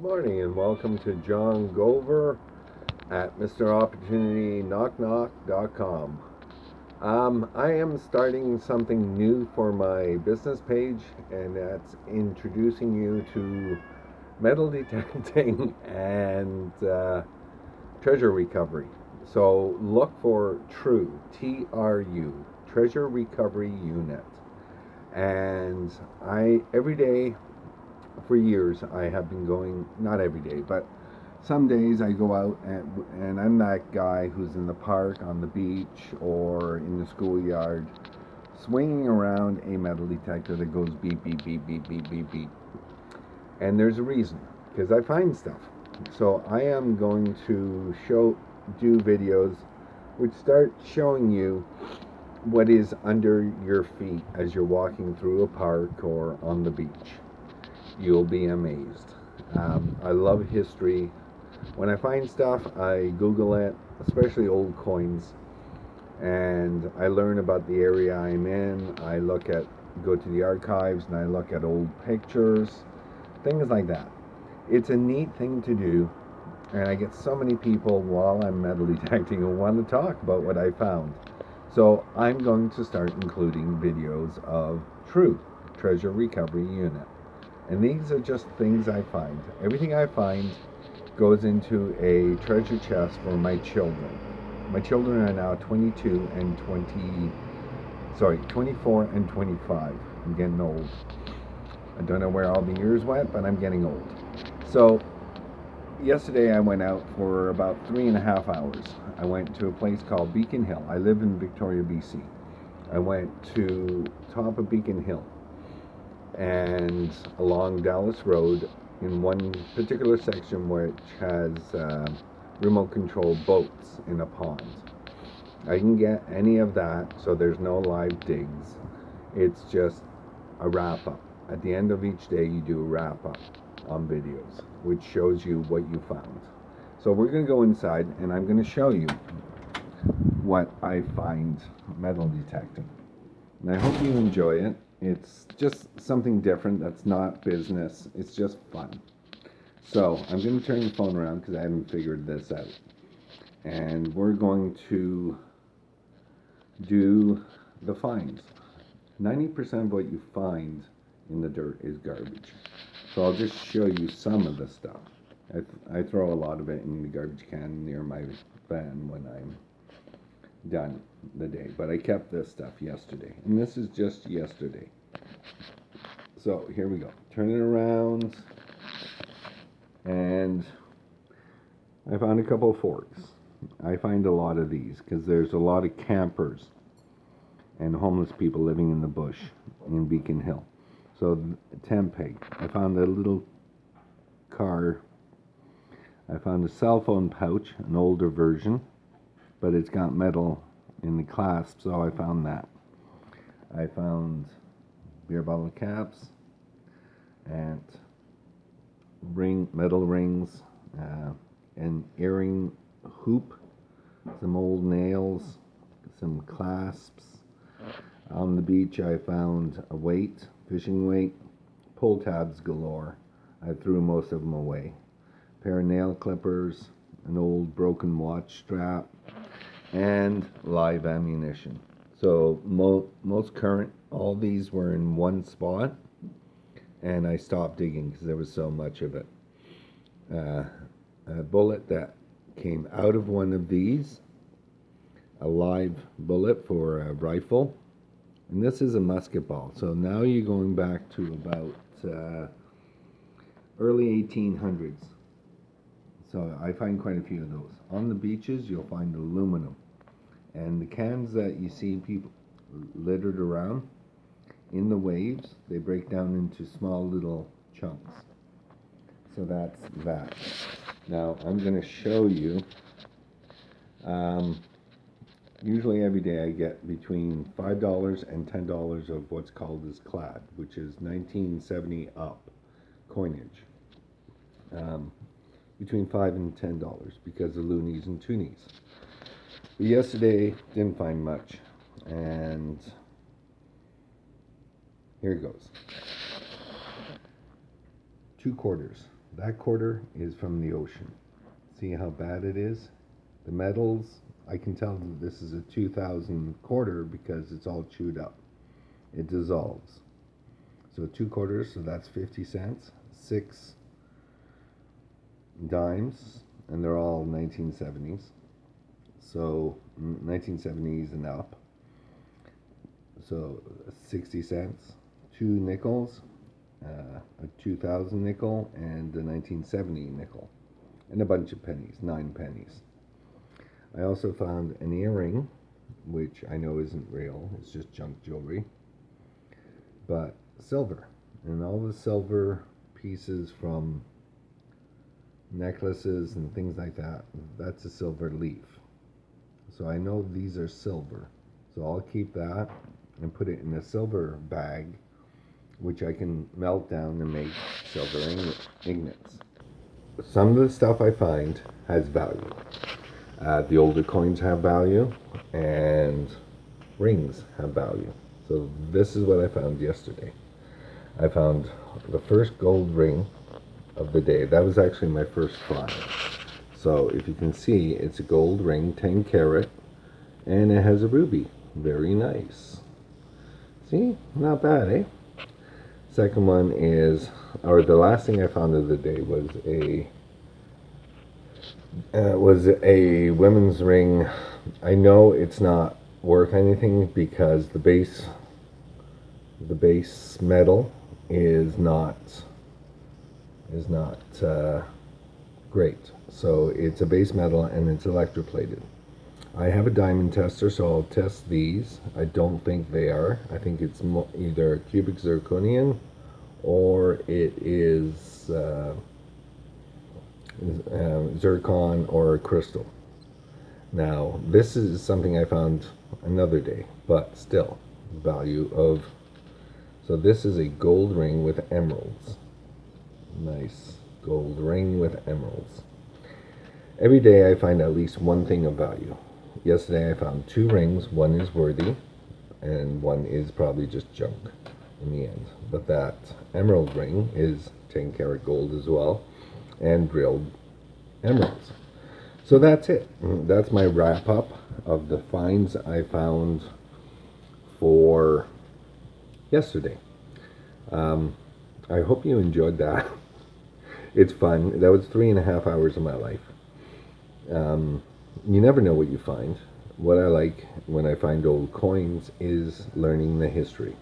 Morning and welcome to John Gover at MrOpportunityKnockKnock.com. I am starting something new for my business page, and that's introducing you to metal detecting and treasure recovery. So look for T.R.U, T.R.U, Treasure Recovery Unit. And every day for years I have been going, not every day, but some days I go out and I'm that guy who's in the park, on the beach, or in the schoolyard, swinging around a metal detector that goes beep, beep, beep, beep, beep, beep, beep. And there's a reason, because I find stuff. So I am going to do videos which start showing you what is under your feet as you're walking through a park or on the beach. You'll be amazed. I love history. When I find stuff, I Google it, especially old coins, and I learn about the area I'm in. Go to the archives and I look at old pictures, things like that. It's a neat thing to do, and I get so many people while I'm metal detecting who want to talk about what I found. So I'm going to start including videos of T.R.U, Treasure Recovery Unit. And these are just things I find. Everything I find goes into a treasure chest for my children. My children are now 24 and 25. I'm getting old. I don't know where all the years went, but I'm getting old. So yesterday I went out for about 3.5 hours. I went to a place called Beacon Hill. I live in Victoria, BC. I went to top of Beacon Hill and along Dallas Road in one particular section which has remote control boats in a pond. I can get any of that, so there's no live digs. It's just a wrap up. At the end of each day you do a wrap up on videos which shows you what you found. So we're going to go inside and I'm going to show you what I find metal detecting. And I hope you enjoy it. It's just something different that's not business. It's just fun. So I'm going to turn the phone around because I haven't figured this out. And we're going to do the finds. 90% of what you find in the dirt is garbage. So I'll just show you some of the stuff. I throw a lot of it in the garbage can near my van when I'm done the day, but I kept this stuff yesterday, and this is just yesterday. So here we go. Turn it around, and I found a couple of forks. I find a lot of these because there's a lot of campers and homeless people living in the bush in Beacon Hill. So tent peg. I found a little car. I found a cell phone pouch, an older version, but it's got metal in the clasp, so I found that. I found beer bottle caps and metal rings, an earring hoop, some old nails, some clasps. On the beach I found a weight, fishing weight, pull tabs galore. I threw most of them away. A pair of nail clippers, an old broken watch strap, and live ammunition. So most current, all these were in one spot, and I stopped digging because there was so much of it. A bullet that came out of one of these, a live bullet for a rifle, and this is a musket ball. So now you're going back to about early 1800s. So I find quite a few of those. On the beaches, you'll find aluminum. And the cans that you see people littered around, in the waves, they break down into small little chunks. So that's that. Now, I'm going to show you, usually every day I get between $5 and $10 of what's called as clad, which is 1970 up coinage. Between $5 and $10 because of loonies and toonies. But yesterday, didn't find much, and here it goes. 2 quarters. That quarter is from the ocean. See how bad it is? The metals, I can tell that this is a 2000 quarter because it's all chewed up. It dissolves. So 2 quarters, so that's 50 cents. 6 dimes, and they're all 1970s. So 1970s and up. So 60 cents. 2 nickels, a 2000 nickel, and a 1970 nickel. And a bunch of pennies, 9 pennies. I also found an earring, which I know isn't real, it's just junk jewelry, but silver. And all the silver pieces from necklaces and things like that, that's a silver leaf. So I know these are silver. So I'll keep that and put it in a silver bag, which I can melt down and make silver ingots. Some of the stuff I find has value. The older coins have value, and rings have value. So this is what I found yesterday. I found the first gold ring of the day. That was actually my first find. So if you can see, it's a gold ring, 10 karat, and it has a ruby. Very nice. See, not bad, eh? Second one is, or the last thing I found of the day was a women's ring. I know it's not worth anything because the base metal is not great. So it's a base metal and it's electroplated. I have a diamond tester, so I'll test these. I don't think they are. I think it's either cubic zirconium or it is zircon or crystal. Now, this is something I found another day, but still, value of. So this is a gold ring with emeralds. Nice gold ring with emeralds. Every day I find at least one thing of value. Yesterday I found 2 rings. One is worthy and one is probably just junk in the end. But that emerald ring is 10 karat gold as well, and drilled emeralds. So that's it. That's my wrap up of the finds I found for yesterday. I hope you enjoyed that. It's fun. That was 3.5 hours of my life. You never know what you find. What I like when I find old coins is learning the history.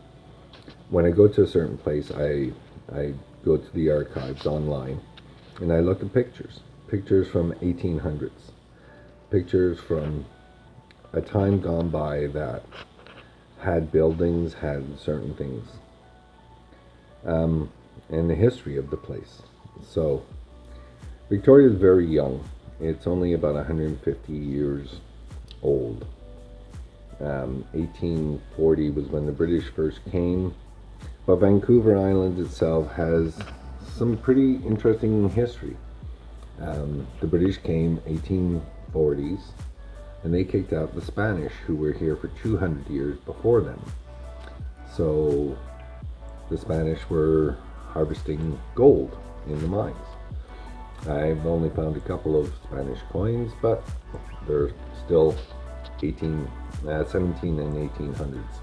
When I go to a certain place, I go to the archives online and I look at pictures from 1800s, pictures from a time gone by that had buildings, had certain things, and the history of the place. So Victoria is very young. It's only about 150 years old. 1840 was when the British first came, but Vancouver Island itself has some pretty interesting history. The British came 1840s, and they kicked out the Spanish, who were here for 200 years before them. So the Spanish were harvesting gold in the mines. I've only found a couple of Spanish coins, but they're still 17 and 1800s.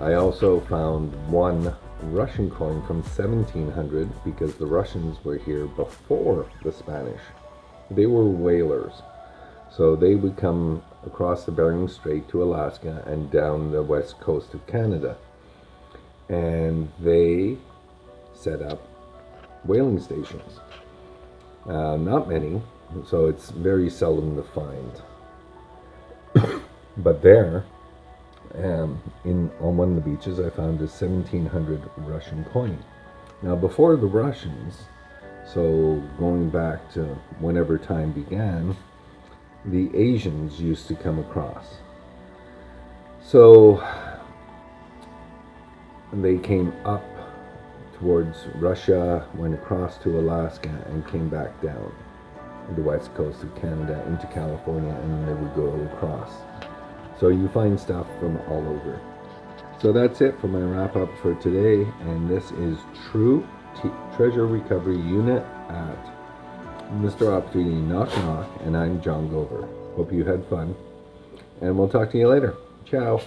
I also found one Russian coin from 1700 because the Russians were here before the Spanish. They were whalers. So they would come across the Bering Strait to Alaska and down the west coast of Canada. And they set up whaling stations. Not many, so it's very seldom to find. But there, on one of the beaches, I found a 1700 Russian coin. Now, before the Russians, so going back to whenever time began, the Asians used to come across. So they came up towards Russia, went across to Alaska, and came back down the west coast of Canada into California, and they would go across. So you find stuff from all over. So that's it for my wrap up for today, and this is T.R.U. Treasure Recovery Unit at Mr. Opportunity Knock Knock, and I'm John Gover. Hope you had fun, and we'll talk to you later. Ciao.